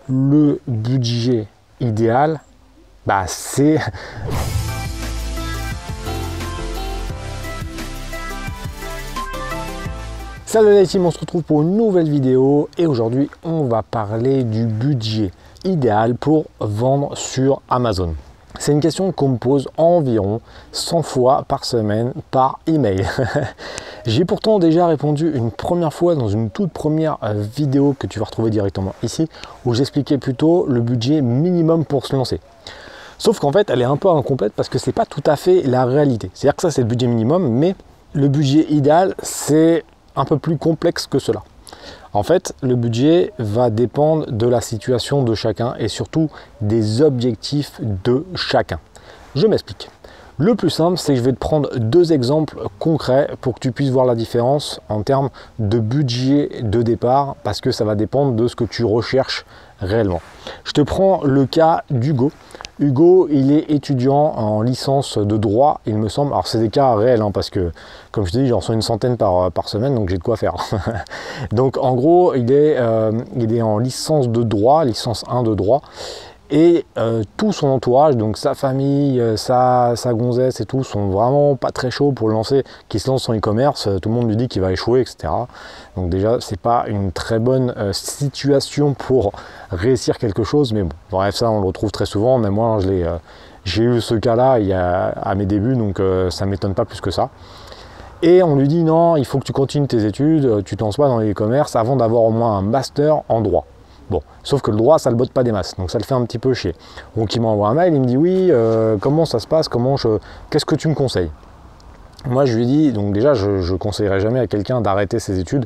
le budget idéal, c'est... Salut les team, on se retrouve pour une nouvelle vidéo et aujourd'hui on va parler du budget idéal pour vendre sur Amazon. C'est une question qu'on me pose environ 100 fois par semaine par email. J'ai pourtant déjà répondu une première fois dans une toute première vidéo que tu vas retrouver directement ici, où j'expliquais plutôt le budget minimum pour se lancer. Sauf qu'en fait, elle est un peu incomplète parce que c'est pas tout à fait la réalité. C'est-à-dire que ça, c'est le budget minimum, mais le budget idéal, c'est un peu plus complexe que cela. En fait, le budget va dépendre de la situation de chacun et surtout des objectifs de chacun. Je m'explique. Le plus simple, c'est que je vais te prendre deux exemples concrets pour que tu puisses voir la différence en termes de budget de départ parce que ça va dépendre de ce que tu recherches réellement. Je te prends le cas d'Hugo. Hugo, il est étudiant en licence de droit, il me semble. Alors, c'est des cas réels, parce que, comme je te dis, j'en reçois une centaine par semaine, donc j'ai de quoi faire. Donc, en gros, il est en licence de droit, licence 1 de droit. Et tout son entourage, donc sa famille, sa gonzesse et tout, sont vraiment pas très chauds pour le lancer, qu'il se lance son e-commerce. Tout le monde lui dit qu'il va échouer, etc. Donc déjà, c'est pas une très bonne situation pour réussir quelque chose, mais bon, bref, ça on le retrouve très souvent. Mais moi, j'ai eu ce cas-là à mes débuts, donc ça m'étonne pas plus que ça. Et on lui dit non, il faut que tu continues tes études, tu te lances pas dans les e-commerce avant d'avoir au moins un master en droit. Bon, sauf que le droit, ça le botte pas des masses, donc ça le fait un petit peu chier. Donc il m'envoie un mail, il me dit oui, comment ça se passe, qu'est-ce que tu me conseilles? Moi je lui dis, donc déjà je conseillerais jamais à quelqu'un d'arrêter ses études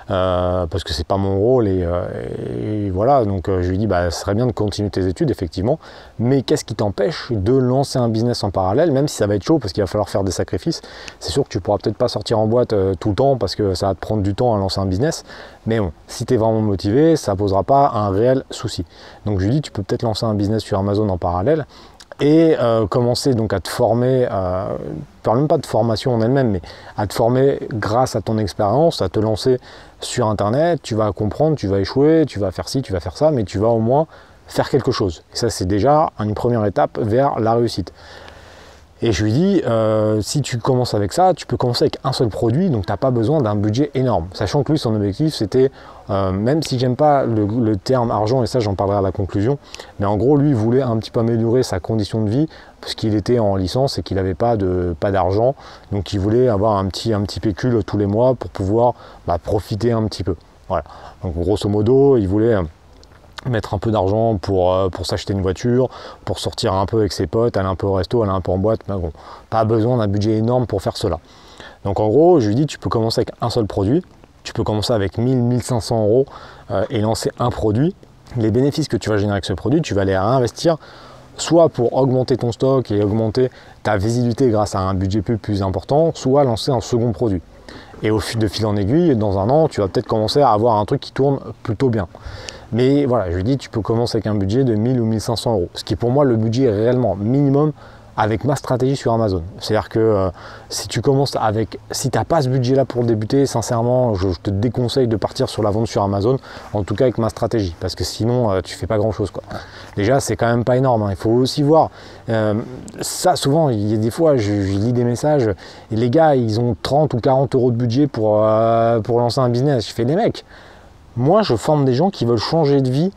parce que c'est pas mon rôle et voilà, donc je lui dis ce serait bien de continuer tes études effectivement, mais qu'est-ce qui t'empêche de lancer un business en parallèle, même si ça va être chaud parce qu'il va falloir faire des sacrifices. C'est sûr que tu pourras peut-être pas sortir en boîte tout le temps parce que ça va te prendre du temps à lancer un business, mais bon, si tu es vraiment motivé, ça posera pas un réel souci. Donc je lui dis, tu peux peut-être lancer un business sur Amazon en parallèle et commencer donc à te former, je parle même pas de formation en elle-même, mais à te former grâce à ton expérience, à te lancer sur internet, tu vas comprendre, tu vas échouer, tu vas faire ci, tu vas faire ça, mais tu vas au moins faire quelque chose. Et ça, c'est déjà une première étape vers la réussite. Et je lui dis, si tu commences avec ça, tu peux commencer avec un seul produit, donc tu n'as pas besoin d'un budget énorme. Sachant que lui, son objectif, c'était, même si j'aime pas le terme argent, et ça j'en parlerai à la conclusion, mais en gros, lui, il voulait un petit peu améliorer sa condition de vie, parce qu'il était en licence et qu'il n'avait pas d'argent, donc il voulait avoir un petit pécule tous les mois pour pouvoir profiter un petit peu. Voilà. Donc grosso modo, il voulait mettre un peu d'argent pour s'acheter une voiture, pour sortir un peu avec ses potes, aller un peu au resto, aller un peu en boîte, mais bon, pas besoin d'un budget énorme pour faire cela. Donc en gros, je lui dis, tu peux commencer avec un seul produit, tu peux commencer avec 1000-1500 euros et lancer un produit. Les bénéfices que tu vas générer avec ce produit, tu vas les réinvestir soit pour augmenter ton stock et augmenter ta visibilité grâce à un budget plus important, soit lancer un second produit. Et de fil en aiguille, dans un an, tu vas peut-être commencer à avoir un truc qui tourne plutôt bien. Mais voilà, je lui dis, tu peux commencer avec un budget de 1000 ou 1500 euros, ce qui est pour moi le budget réellement minimum avec ma stratégie sur Amazon. C'est-à-dire que si tu commences si tu n'as pas ce budget-là pour débuter, sincèrement, je te déconseille de partir sur la vente sur Amazon, en tout cas avec ma stratégie, parce que sinon, tu fais pas grand-chose, quoi. Déjà, c'est quand même pas énorme, il faut aussi voir. Ça, souvent, il y a des fois, je lis des messages, et les gars, ils ont 30 ou 40 euros de budget pour lancer un business. Je fais des mecs. Moi, je forme des gens qui veulent changer de vie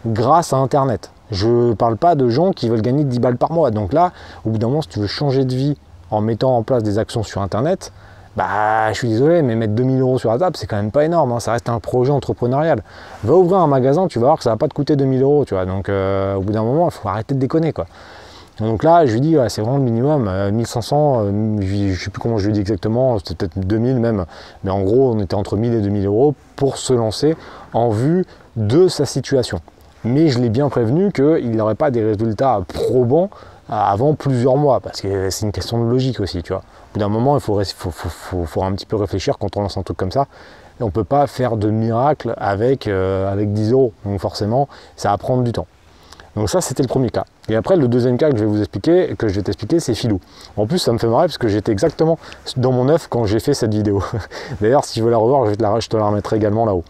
grâce à Internet. Je ne parle pas de gens qui veulent gagner 10 balles par mois. Donc là, au bout d'un moment, si tu veux changer de vie en mettant en place des actions sur Internet, je suis désolé, mais mettre 2000 euros sur la table, c'est quand même pas énorme. Ça reste un projet entrepreneurial. Va ouvrir un magasin, tu vas voir que ça va pas te coûter 2000 euros. Tu vois. Donc au bout d'un moment, il faut arrêter de déconner, quoi. Donc là, je lui dis, c'est vraiment le minimum, 1500, je ne sais plus comment je lui dis exactement, c'était peut-être 2000 même, mais en gros, on était entre 1000 et 2000 euros pour se lancer en vue de sa situation. Mais je l'ai bien prévenu qu'il n'aurait pas des résultats probants avant plusieurs mois, parce que c'est une question de logique aussi, tu vois. Au bout d'un moment, il faut un petit peu réfléchir quand on lance un truc comme ça. Et on ne peut pas faire de miracle avec 10 euros, donc forcément, ça va prendre du temps. Donc ça, c'était le premier cas. Et après, le deuxième cas que je vais t'expliquer, c'est Philou. En plus, ça me fait marrer parce que j'étais exactement dans mon œuf quand j'ai fait cette vidéo. D'ailleurs, si tu veux la revoir, je te la remettrai également là-haut.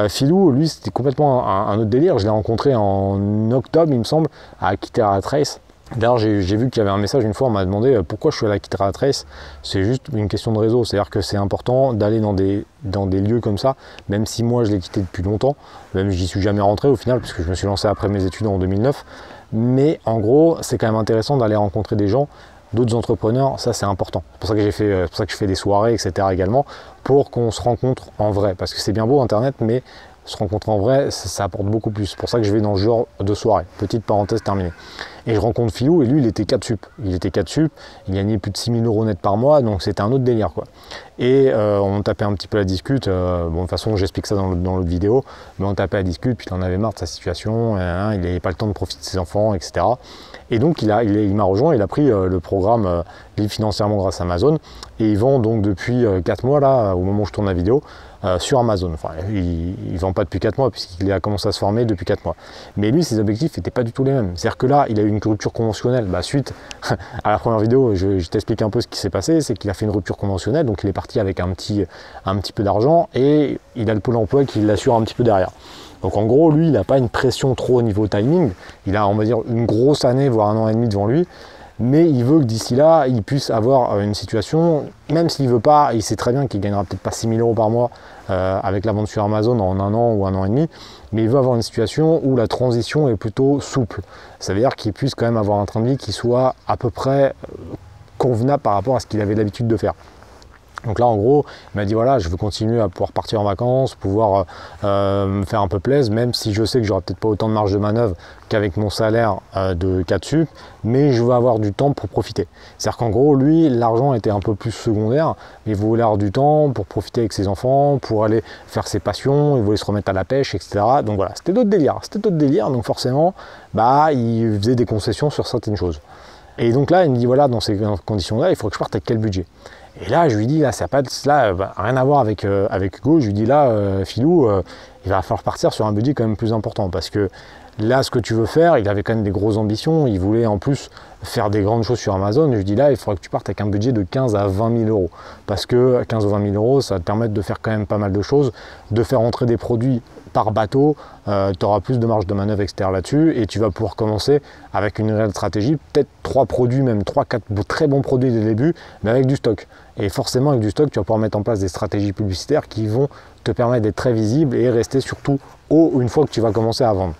Philou, lui, c'était complètement un autre délire. Je l'ai rencontré en octobre, il me semble, à Akitera Trace. D'ailleurs, j'ai vu qu'il y avait un message une fois, on m'a demandé pourquoi je suis à la Akitera Trace. C'est juste une question de réseau, c'est-à-dire que c'est important d'aller dans des lieux comme ça, même si moi je l'ai quitté depuis longtemps, même j'y suis jamais rentré au final, parce que je me suis lancé après mes études en 2009. Mais en gros, c'est quand même intéressant d'aller rencontrer des gens, d'autres entrepreneurs, ça c'est important. C'est pour ça que c'est pour ça que je fais des soirées, etc. également, pour qu'on se rencontre en vrai, parce que c'est bien beau Internet, mais se rencontrer en vrai, ça apporte beaucoup plus. C'est pour ça que je vais dans ce genre de soirée. Petite parenthèse terminée. Et je rencontre Philou, et lui, il était 4 sup. Il était 4 sup, il gagnait plus de 6 000 € net par mois, donc c'était un autre délire, quoi. Et on tapait un petit peu la discute. Bon, de toute façon, j'explique ça dans l'autre vidéo, mais on tapait la discute, puis il en avait marre de sa situation, il n'avait pas le temps de profiter de ses enfants, etc. Et donc, il m'a rejoint, il a pris le programme Libre financièrement grâce à Amazon, et il vend donc depuis 4 mois, là, au moment où je tourne la vidéo, sur Amazon. Enfin, il ne vend pas depuis 4 mois puisqu'il a commencé à se former depuis 4 mois. Mais lui, ses objectifs n'étaient pas du tout les mêmes. C'est-à-dire que là, il a eu une rupture conventionnelle. Suite à la première vidéo, je t'explique un peu ce qui s'est passé. C'est qu'il a fait une rupture conventionnelle, donc il est parti avec un petit peu d'argent et il a le pôle emploi qui l'assure un petit peu derrière. Donc en gros, lui, il n'a pas une pression trop au niveau timing. Il a, on va dire, une grosse année, voire 1 an et demi devant lui. Mais il veut que d'ici là, il puisse avoir une situation, même s'il ne veut pas, il sait très bien qu'il ne gagnera peut-être pas 6 000 € par mois avec la vente sur Amazon en 1 an ou 1 an et demi, mais il veut avoir une situation où la transition est plutôt souple. Ça veut dire qu'il puisse quand même avoir un train de vie qui soit à peu près convenable par rapport à ce qu'il avait l'habitude de faire. Donc là, en gros, il m'a dit voilà, je veux continuer à pouvoir partir en vacances, pouvoir me faire un peu plaisir, même si je sais que j'aurai peut-être pas autant de marge de manœuvre qu'avec mon salaire de 4 sup, mais je veux avoir du temps pour profiter. C'est-à-dire qu'en gros, lui, l'argent était un peu plus secondaire, mais il voulait avoir du temps pour profiter avec ses enfants, pour aller faire ses passions, il voulait se remettre à la pêche, etc. Donc voilà, c'était d'autres délires, donc forcément, il faisait des concessions sur certaines choses. Et donc là, il me dit voilà, dans ces conditions-là, il faut que je parte avec quel budget? Et là, je lui dis, là, ça n'a pas rien à voir avec Hugo. Je lui dis, là, Philou, il va falloir partir sur un budget quand même plus important. Parce que là, ce que tu veux faire, il avait quand même des grosses ambitions. Il voulait en plus faire des grandes choses sur Amazon. Je lui dis, là, il faudra que tu partes avec un budget de 15 à 20 000 €. Parce que 15 ou 20 000 €, ça va te permettre de faire quand même pas mal de choses, de faire entrer des produits par bateau, tu auras plus de marge de manœuvre externe là-dessus et tu vas pouvoir commencer avec une réelle stratégie, peut-être 3 produits, même 3-4 très bons produits dès le début, mais avec du stock. Et forcément avec du stock, tu vas pouvoir mettre en place des stratégies publicitaires qui vont te permettre d'être très visible et rester surtout haut une fois que tu vas commencer à vendre.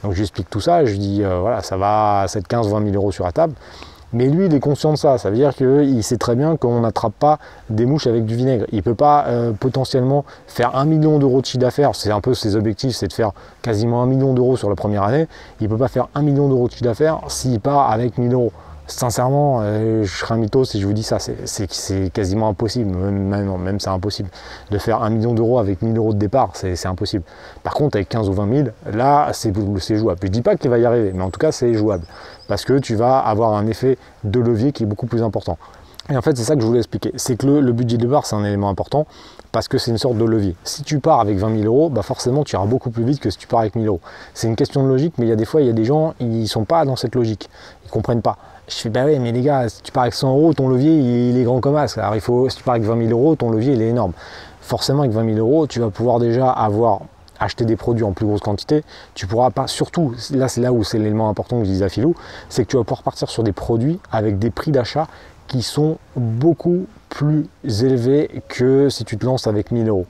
Donc je lui explique tout ça, je lui dis voilà, ça va, c'est 15 ou 20 000 € sur la table. Mais lui, il est conscient de ça. Ça veut dire qu'il sait très bien qu'on n'attrape pas des mouches avec du vinaigre. Il ne peut pas potentiellement faire 1 million € de chiffre d'affaires. C'est un peu ses objectifs, c'est de faire quasiment 1 million € sur la première année. Il ne peut pas faire 1 million € de chiffre d'affaires s'il part avec 1 000 €. Sincèrement, je serais un mytho si je vous dis ça. C'est quasiment impossible. Même c'est impossible. De faire 1 million € avec 1 000 € de départ, c'est impossible. Par contre, avec 15 ou 20 000, là, c'est jouable. Je ne dis pas qu'il va y arriver, mais en tout cas, c'est jouable. Parce que tu vas avoir un effet de levier qui est beaucoup plus important. Et en fait, c'est ça que je voulais expliquer. C'est que le budget de départ, c'est un élément important parce que c'est une sorte de levier. Si tu pars avec 20 000 €, forcément, tu iras beaucoup plus vite que si tu pars avec 1 000 €. C'est une question de logique, mais il y a des fois, il y a des gens, ils ne sont pas dans cette logique. Ils ne comprennent pas. Je fais, bah oui, mais les gars, si tu pars avec 100 €, ton levier, il est grand comme as. Alors, si tu pars avec 20 000 €, ton levier, il est énorme. Forcément, avec 20 000 €, tu vas pouvoir déjà acheter des produits en plus grosse quantité. Tu pourras pas, surtout, là, c'est là où c'est l'élément important que je disais à Philou, c'est que tu vas pouvoir partir sur des produits avec des prix d'achat qui sont beaucoup plus élevés que si tu te lances avec 1 000 €.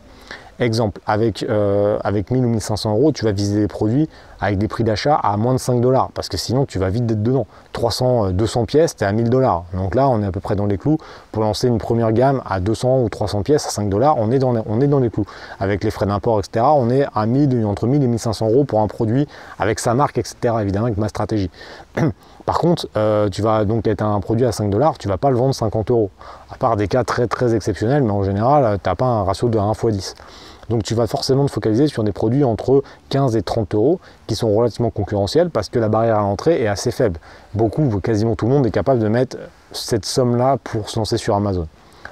Exemple, avec 1000 ou 1500 €, tu vas viser des produits avec des prix d'achat à moins de 5 $, parce que sinon tu vas vite être dedans. 200 pièces, tu es à 1000 $. Donc là, on est à peu près dans les clous. Pour lancer une première gamme à 200 ou 300 pièces à 5 $, on est dans les clous. Avec les frais d'import, etc., on est à entre 1000 et 1500 € pour un produit avec sa marque, etc., évidemment, avec ma stratégie. Par contre, tu vas donc être un produit à 5 $, tu ne vas pas le vendre 50 €. À part des cas très très exceptionnels, mais en général, tu n'as pas un ratio de 1 × 10. Donc tu vas forcément te focaliser sur des produits entre 15 et 30 € qui sont relativement concurrentiels parce que la barrière à l'entrée est assez faible. Quasiment tout le monde est capable de mettre cette somme-là pour se lancer sur Amazon.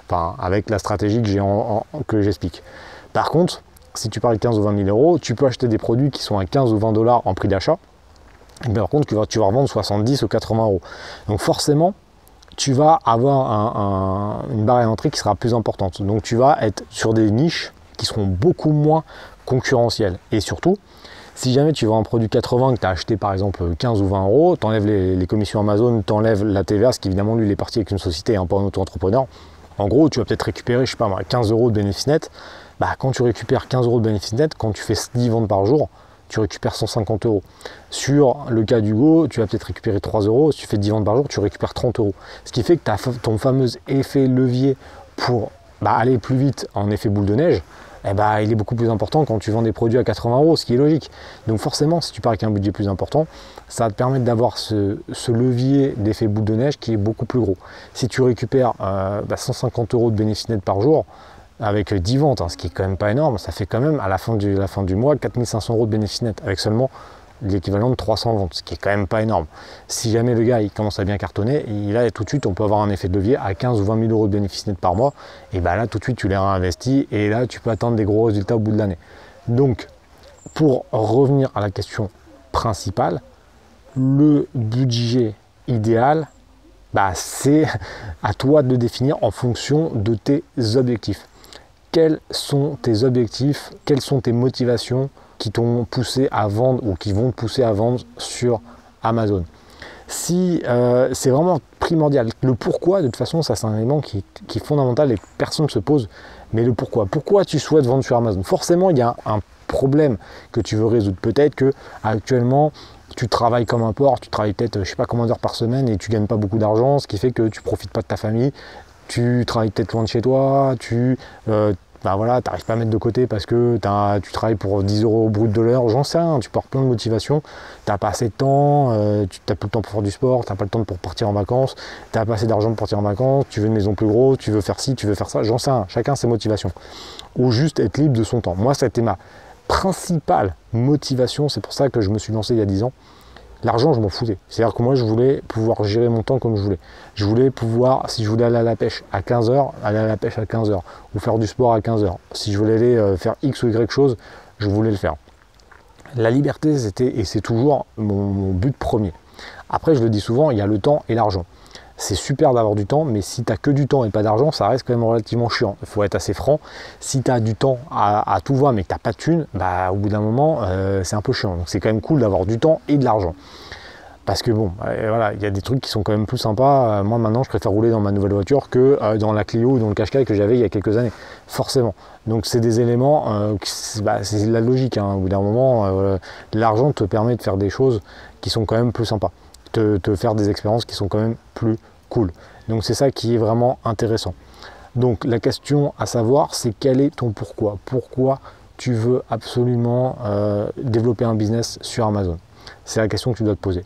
Enfin, avec la stratégie que j'explique. Par contre, si tu parles de 15 ou 20 000 €, tu peux acheter des produits qui sont à 15 ou 20 $ en prix d'achat. Par contre, tu vas revendre 70 ou 80 €. Donc forcément, tu vas avoir une barrière d'entrée qui sera plus importante. Donc tu vas être sur des niches qui seront beaucoup moins concurrentiel. Et surtout, si jamais tu vends un produit 80 que tu as acheté par exemple 15 ou 20 euros, tu enlèves les commissions Amazon, tu enlèves la TVA, ce qui évidemment lui il est parti avec une société et pas un auto-entrepreneur. En gros, tu vas peut-être récupérer, je sais pas moi, 15 euros de bénéfice net. Bah, quand tu récupères 15 euros de bénéfice net, quand tu fais 10 ventes par jour, tu récupères 150 euros. Sur le cas d'Hugo, tu vas peut-être récupérer 3 euros. Si tu fais 10 ventes par jour, tu récupères 30 euros. Ce qui fait que ton fameux effet levier pour aller plus vite en effet boule de neige, il est beaucoup plus important quand tu vends des produits à 80 euros, ce qui est logique. Donc forcément, si tu pars avec un budget plus important, ça va te permettre d'avoir ce levier d'effet boule de neige qui est beaucoup plus gros. Si tu récupères 150 euros de bénéfice net par jour, avec 10 ventes, ce qui est quand même pas énorme, ça fait quand même à la fin du mois 4500 euros de bénéfice net, avec seulement l'équivalent de 300 ventes, ce qui est quand même pas énorme. Si jamais le gars il commence à bien cartonner, là tout de suite on peut avoir un effet de levier à 15 ou 20 000 euros de bénéfice net par mois, et là tout de suite tu les réinvestis, et là tu peux attendre des gros résultats au bout de l'année. Donc pour revenir à la question principale, le budget idéal, c'est à toi de le définir en fonction de tes objectifs. Quels sont tes objectifs, quelles sont tes motivations qui t'ont poussé à vendre ou qui vont te pousser à vendre sur Amazon. Si c'est vraiment primordial, le pourquoi, de toute façon, ça c'est un élément qui est fondamental et que personne ne se pose, mais le pourquoi. Pourquoi tu souhaites vendre sur Amazon? Forcément, il y a un problème que tu veux résoudre. Peut-être que actuellement, tu travailles comme un porc, tu travailles peut-être, je sais pas combien d'heures par semaine et tu gagnes pas beaucoup d'argent, ce qui fait que tu profites pas de ta famille. Tu travailles peut-être loin de chez toi, tu n'arrives pas à mettre de côté parce que tu travailles pour 10 euros brut de l'heure, j'en sais rien, tu pars plein de motivation, tu n'as pas assez de temps, tu n'as plus le temps pour faire du sport, tu n'as pas le temps pour partir en vacances, tu n'as pas assez d'argent pour partir en vacances, tu veux une maison plus grosse, tu veux faire ci, tu veux faire ça, j'en sais rien, chacun ses motivations. Ou juste être libre de son temps. Moi, ça a été ma principale motivation, c'est pour ça que je me suis lancé il y a 10 ans. L'argent, je m'en foutais. C'est-à-dire que moi, je voulais pouvoir gérer mon temps comme je voulais. Je voulais pouvoir, si je voulais aller à la pêche à 15h, aller à la pêche à 15h. Ou faire du sport à 15h. Si je voulais aller faire X ou Y chose, je voulais le faire. La liberté, c'était et c'est toujours mon but premier. Après, je le dis souvent, il y a le temps et l'argent. C'est super d'avoir du temps, mais si tu n'as que du temps et pas d'argent, ça reste quand même relativement chiant. Il faut être assez franc. Si tu as du temps à tout va, mais que tu n'as pas de thunes, au bout d'un moment, c'est un peu chiant. Donc c'est quand même cool d'avoir du temps et de l'argent. Parce que bon, voilà, il y a des trucs qui sont quand même plus sympas. Moi maintenant, je préfère rouler dans ma nouvelle voiture que dans la Clio ou dans le Qashqai que j'avais il y a quelques années. Forcément. Donc c'est des éléments, c'est la logique. Au bout d'un moment, l'argent te permet de faire des choses qui sont quand même plus sympas. Te faire des expériences qui sont quand même plus cool. Donc c'est ça qui est vraiment intéressant. Donc la question à savoir, c'est quel est ton pourquoi? Pourquoi tu veux absolument développer un business sur Amazon? C'est la question que tu dois te poser.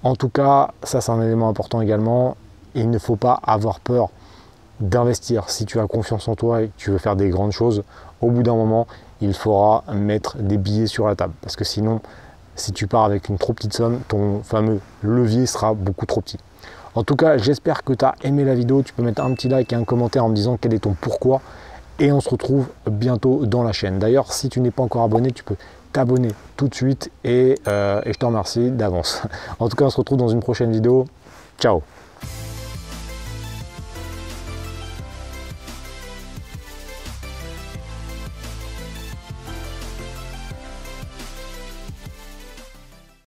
En tout cas, ça c'est un élément important également. Il ne faut pas avoir peur d'investir. Si tu as confiance en toi et que tu veux faire des grandes choses, au bout d'un moment, il faudra mettre des billets sur la table. Parce que sinon, si tu pars avec une trop petite somme, ton fameux levier sera beaucoup trop petit. En tout cas, j'espère que tu as aimé la vidéo. Tu peux mettre un petit like et un commentaire en me disant quel est ton pourquoi. Et on se retrouve bientôt dans la chaîne. D'ailleurs, si tu n'es pas encore abonné, tu peux t'abonner tout de suite et je te remercie d'avance. En tout cas, on se retrouve dans une prochaine vidéo. Ciao!